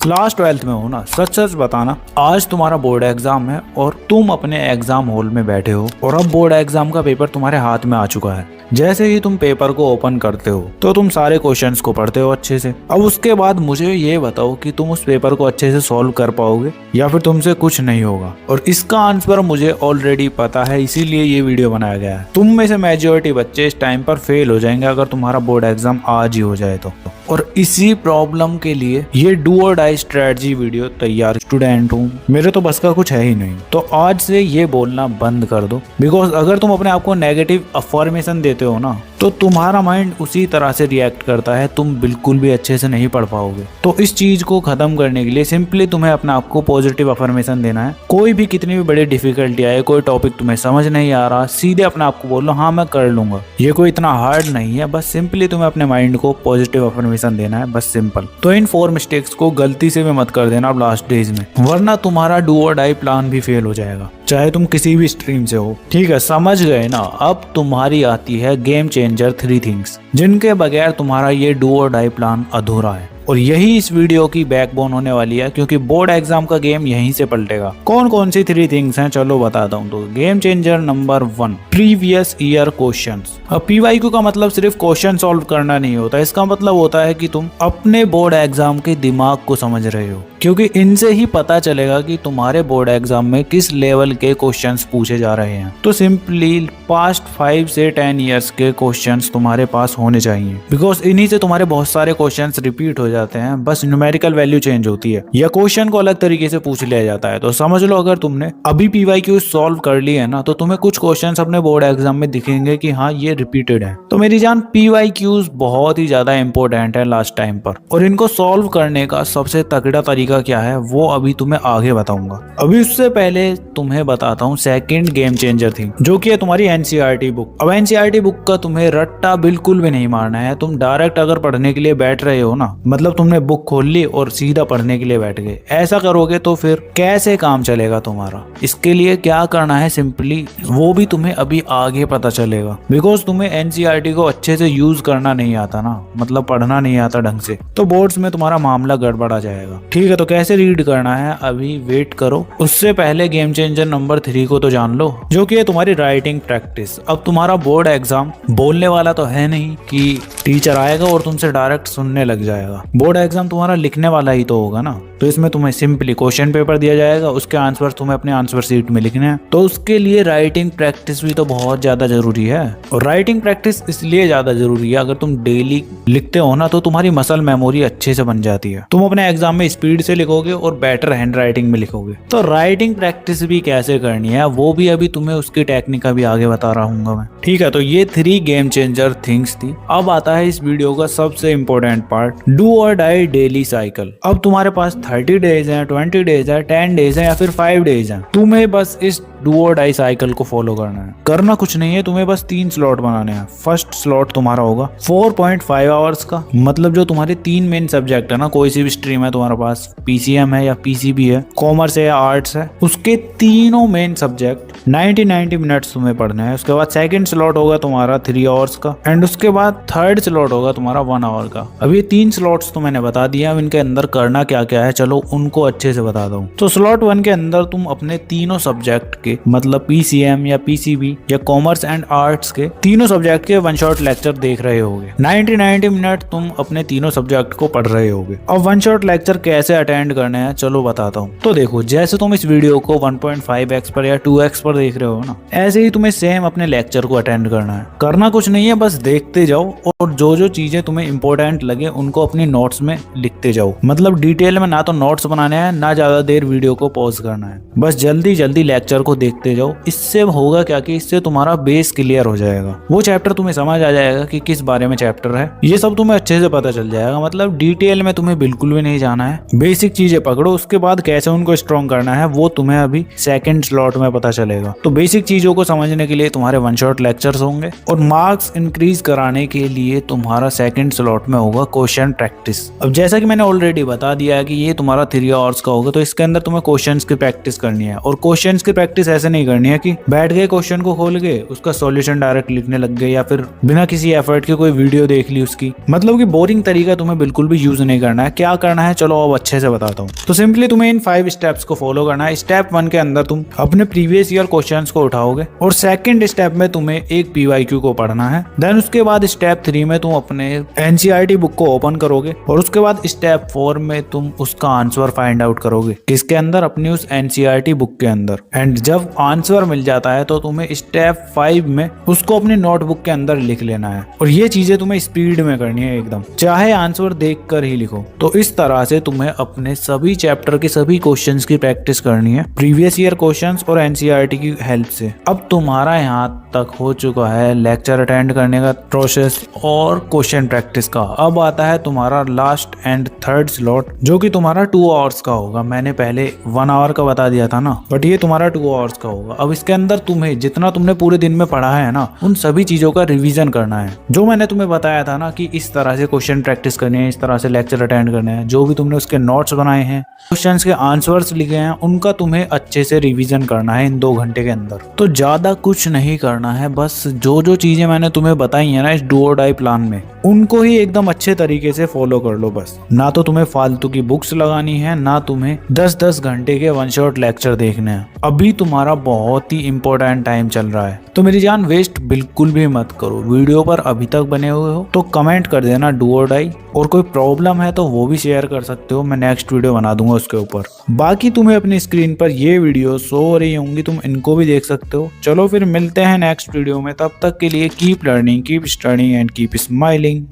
Class 12th में हो ना, सच सच बताना, आज तुम्हारा बोर्ड एग्जाम है और तुम अपने एग्जाम हॉल में बैठे हो और अब बोर्ड एग्जाम का पेपर तुम्हारे हाथ में आ चुका है। जैसे ही तुम पेपर को ओपन करते हो तो तुम सारे क्वेश्चंस को पढ़ते हो अच्छे से। अब उसके बाद मुझे ये बताओ कि तुम उस पेपर को अच्छे से सॉल्व कर पाओगे या फिर तुमसे कुछ नहीं होगा। और इसका आंसर मुझे ऑलरेडी पता है, इसीलिए ये वीडियो बनाया गया है। तुम में से मेजॉरिटी बच्चे इस टाइम पर फेल हो जाएंगे अगर तुम्हारा बोर्ड एग्जाम आज ही हो जाए तो। और इसी प्रॉब्लम के लिए ये डू और डाई स्ट्रेटजी वीडियो तैयार। स्टूडेंट हूँ, मेरे तो बस का कुछ है ही नहीं, तो आज से ये बोलना बंद कर दो। बिकॉज अगर तुम अपने आप को नेगेटिव अफर्मेशन देते हो ना, तो तुम्हारा माइंड उसी तरह से रिएक्ट करता है, तुम बिल्कुल भी अच्छे से नहीं पढ़ पाओगे। तो इस चीज को खत्म करने के लिए सिंपली तुम्हें अपने आप को पॉजिटिव अफर्मेशन देना है। कोई भी कितनी भी बड़ी डिफिकल्टी आए, कोई टॉपिक तुम्हें समझ नहीं आ रहा, सीधे अपने आप को बोलो हाँ मैं कर लूंगा। ये कोई इतना हार्ड नहीं है, बस सिंपली तुम्हें अपने माइंड को पॉजिटिव अफर्मेशन देना है, बस सिंपल। तो इन 4 मिस्टेक्स को गलती से भी मत कर देना अब लास्ट डेज में, वरना तुम्हारा डू और डाई प्लान भी फेल हो जाएगा, चाहे तुम किसी भी स्ट्रीम से हो। ठीक है, समझ गए ना। अब तुम्हारी आती है गेम चेंजर 3 थिंग्स, जिनके बगैर तुम्हारा ये डू और डाई प्लान अधूरा है। और यही इस वीडियो की बैकबोन होने वाली है, क्योंकि बोर्ड एग्जाम का गेम यहीं से पलटेगा। कौन कौन सी 3 थिंग्स हैं चलो बताता हूँ। तो game changer number 1, previous year questions. अब पीवाईक्यू का मतलब सिर्फ क्वेश्चन सॉल्व करना नहीं होता, इसका मतलब होता है कि तुम अपने बोर्ड एग्जाम के दिमाग को समझ रहे हो, क्योंकि इनसे ही पता चलेगा कि तुम्हारे बोर्ड एग्जाम में किस लेवल के क्वेश्चंस पूछे जा रहे हैं। तो सिंपली पास्ट 5 से 10 ईयर्स के क्वेश्चंस तुम्हारे पास होने चाहिए, बिकॉज इन्हीं से तुम्हारे बहुत सारे क्वेश्चंस रिपीट हो जाते हैं, बस न्यूमेरिकल वैल्यू चेंज होती है या क्वेश्चन को अलग तरीके से पूछ लिया जाता है। तो समझ लो अगर तुमने अभी पीवाईक्यू सॉल्व कर लिए है ना, तो तुम्हें कुछ क्वेश्चंस अपने बोर्ड एग्जाम में दिखेंगे कि हाँ ये रिपीटेड है। तो मेरी जान, पीवाईक्यूज बहुत ही ज्यादा इंपॉर्टेंट है लास्ट टाइम पर, और इनको सॉल्व करने का सबसे तगड़ा तरीका क्या है वो अभी तुम्हें आगे बताऊंगा। अभी उससे पहले तुम्हें बताता हूँ सेकंड गेम चेंजर थिंग, जो कि है तुम्हारी एनसीईआरटी बुक। अब एनसीईआरटी बुक का तुम्हें रट्टा बिल्कुल भी नहीं मारना है। तुम डायरेक्ट अगर पढ़ने के लिए बैठ रहे हो ना, मतलब तुमने बुक खोल ली और सीधा पढ़ने के लिए बैठ गए, ऐसा करोगे तो फिर कैसे काम चलेगा तुम्हारा। इसके लिए क्या करना है सिंपली, वो भी तुम्हें अभी आगे पता चलेगा। बिकॉज तुम्हें एनसीईआरटी को अच्छे से यूज करना नहीं आता ना, मतलब पढ़ना नहीं आता ढंग से, तो बोर्ड्स में तुम्हारा मामला गड़बड़ा जाएगा। ठीक है, तो कैसे रीड करना है अभी वेट करो। उससे पहले गेम चेंजर नंबर 3 को तो जान लो, जो कि है तुम्हारी राइटिंग प्रैक्टिस। अब तुम्हारा बोर्ड एग्जाम बोलने वाला तो है नहीं कि टीचर आएगा और तुमसे डायरेक्ट सुनने लग जाएगा। बोर्ड एग्जाम तुम्हारा लिखने वाला ही तो होगा ना। तो इसमें तुम्हें सिंपली क्वेश्चन पेपर दिया जाएगा, उसके आंसर तुम्हें अपने आंसर शीट में लिखने हैं। तो उसके लिए राइटिंग प्रैक्टिस भी तो बहुत ज्यादा जरूरी है। और राइटिंग प्रैक्टिस इसलिए ज्यादा जरूरी है, अगर तुम डेली लिखते हो ना तो तुम्हारी मसल मेमोरी अच्छे से बन जाती है। तुम अपने एग्जाम में स्पीड से लिखोगे और बेटर हैंड राइटिंग में लिखोगे। तो राइटिंग प्रैक्टिस भी कैसे करनी है वो भी अभी तुम्हें उसकी टेक्निक अभी आगे बता रहा हूँ मैं। ठीक है, तो ये 3 गेम चेंजर थिंग्स थी। अब आता है इस वीडियो का सबसे इंपॉर्टेंट पार्ट, डू और डाई डेली साइकिल। अब तुम्हारे पास 30 डेज है, 20 डेज है, 10 डेज है या फिर 5 डेज है। तुम्हें बस इस डू और डाई साइकिल को फॉलो करना है। करना कुछ नहीं है, तुम्हें बस 3 स्लॉट बनाने हैं। फर्स्ट स्लॉट तुम्हारा होगा 4.5 आवर्स का, मतलब जो तुम्हारे 3 मेन सब्जेक्ट है ना, कोई सी भी स्ट्रीम है तुम्हारे पास, पीसीएम है या पीसीबी है, कॉमर्स है या आर्ट्स है, उसके तीनों मेन सब्जेक्ट 90 मिनट्स तुम्हें पढ़ना है। उसके बाद सेकंड स्लॉट होगा तुम्हारा 3 आवर्स का, एंड उसके बाद थर्ड स्लॉट होगा तुम्हारा 1 आवर का। अब ये 3 स्लॉट्स तो मैंने बता दिया, अब इनके अंदर करना क्या क्या है चलो उनको अच्छे से बता दूं। तो स्लॉट 1 के अंदर तुम अपने तीनों सब्जेक्ट के, मतलब पीसीएम या पीसीबी या कॉमर्स एंड आर्ट्स के तीनों सब्जेक्ट के 1 शॉट लेक्चर देख रहे होगे। 90 मिनट तुम अपने तीनों सब्जेक्ट को पढ़ रहे होगे। अब 1 शॉट लेक्चर कैसे अटेंड करने हैं चलो बताता हूँ। तो देखो, जैसे तुम इस वीडियो को 1.5x पर या 2x पर देख रहे हो ना, ऐसे ही तुम्हें सेम अपने लेक्चर को अटेंड करना है। करना कुछ नहीं है, बस देखते जाओ और जो जो चीजें तुम्हें इंपॉर्टेंट लगे उनको अपनी नोट्स में लिखते जाओ। मतलब डिटेल में ना तो नोट्स बनाने हैं ना ज्यादा देर वीडियो को पॉज करना है, बस जल्दी जल्दी लेक्चर को देखते जाओ। इससे होगा क्या कि इससे तुम्हारा बेस क्लियर हो जाएगा, वो चैप्टर तुम्हें समझ आ जाएगा कि किस बारे में चैप्टर है, ये सब तुम्हें अच्छे से पता चल जाएगा। मतलब डिटेल में तुम्हें बिल्कुल भी नहीं जाना है, बेसिक चीजें पकड़ो, उसके बाद कैसे उनको स्ट्रॉन्ग करना है वो तुम्हें अभी सेकंड स्लॉट में पता चलेगा। पड़ेगा। तो बेसिक चीजों को समझने के लिए तुम्हारे वन शॉट लेक्चर्स होंगे और मार्क्स इंक्रीज कराने के लिए तुम्हारा सेकंड स्लॉट में होगा क्वेश्चन प्रैक्टिस। अब जैसा कि मैंने ऑलरेडी बता दिया है कि ये तुम्हारा 3 आवर्स का होगा, तो इसके अंदर तुम्हें क्वेश्चंस की प्रैक्टिस करनी है। और क्वेश्चंस की प्रैक्टिस ऐसे नहीं करनी है कि बैठ गए क्वेश्चन को खोल के उसका सॉल्यूशन डायरेक्ट लिखने लग गए या फिर बिना किसी एफर्ट के कोई वीडियो देख ली उसकी। मतलब कि बोरिंग तरीका तुम्हें बिल्कुल भी यूज नहीं करना है। क्या करना है चलो अब अच्छे से बताता हूँ। तो सिंपली तुम्हें इन 5 स्टेप्स को फॉलो करना है। स्टेप 1 के अंदर तुम अपने प्रीवियस ईयर क्वेश्चंस को उठाओगे और सेकंड स्टेप में तुम्हें एक PYQ को पढ़ना है। देन उसके बाद स्टेप 3 में तुम अपने NCERT बुक को ओपन करोगे और उसके बाद स्टेप 4 में तुम उसका आंसर फाइंड आउट करोगे। किसके अंदर? अपनी उस NCERT बुक के अंदर। एंड जब आंसर मिल जाता है तो तुम्हें स्टेप 5 में उसको अपनी नोटबुक के अंदर लिख लेना है। और ये चीजें तुम्हें स्पीड में करनी है एकदम, चाहे आंसर देख कर ही लिखो। तो इस तरह से तुम्हें अपने सभी चैप्टर के सभी क्वेश्चंस की प्रैक्टिस करनी है, प्रीवियस ईयर क्वेश्चंस और NCERT की हेल्प से। अब तुम्हारा यहाँ तक हो चुका है लेक्चर अटेंड करने का प्रोसेस और क्वेश्चन प्रैक्टिस का। अब आता है तुम्हारा लास्ट एंड थर्ड स्लॉट, जो कि तुम्हारा 2 आवर्स का होगा। मैंने पहले 1 आवर का बता दिया था ना, बट ये तुम्हारा 2 आवर्स का होगा। अब इसके अंदर तुम्हें जितना तुमने पूरे दिन में पढ़ा है ना, उन सभी चीजों का रिवीजन करना है। जो मैंने तुम्हें बताया था ना कि इस तरह से क्वेश्चन प्रैक्टिस करनी है, इस तरह से लेक्चर अटेंड करने हैं, जो भी तुमने उसके नोट्स बनाए हैं, क्वेश्चंस के आंसर्स लिखे हैं, उनका तुम्हें अच्छे से रिवीजन करना है इन 2 घंटे के अंदर। तो ज्यादा कुछ नहीं करना है, बस जो जो चीजें मैंने तुम्हें बताई है ना इस डू और डाई प्लान में, उनको ही एकदम अच्छे तरीके से फॉलो कर लो बस। ना तो तुम्हें फालतू की बुक्स लगानी है, ना तुम्हें 10-10 घंटे के वन शॉट लेक्चर देखने हैं। अभी तुम्हारा बहुत ही इंपॉर्टेंट टाइम चल रहा है, तो मेरी जान वेस्ट बिल्कुल भी मत करो। वीडियो पर अभी तक बने हुए हो तो कमेंट कर देना डू और डाई, और कोई प्रॉब्लम है तो वो भी शेयर कर सकते हो, मैं नेक्स्ट वीडियो बना दूंगा उसके ऊपर। बाकी तुम्हें अपनी स्क्रीन पर ये वीडियो शो हो रही होंगी, तुम इनको भी देख सकते हो। चलो फिर मिलते हैं नेक्स्ट वीडियो में, तब तक के लिए keep learning, keep studying and keep smiling.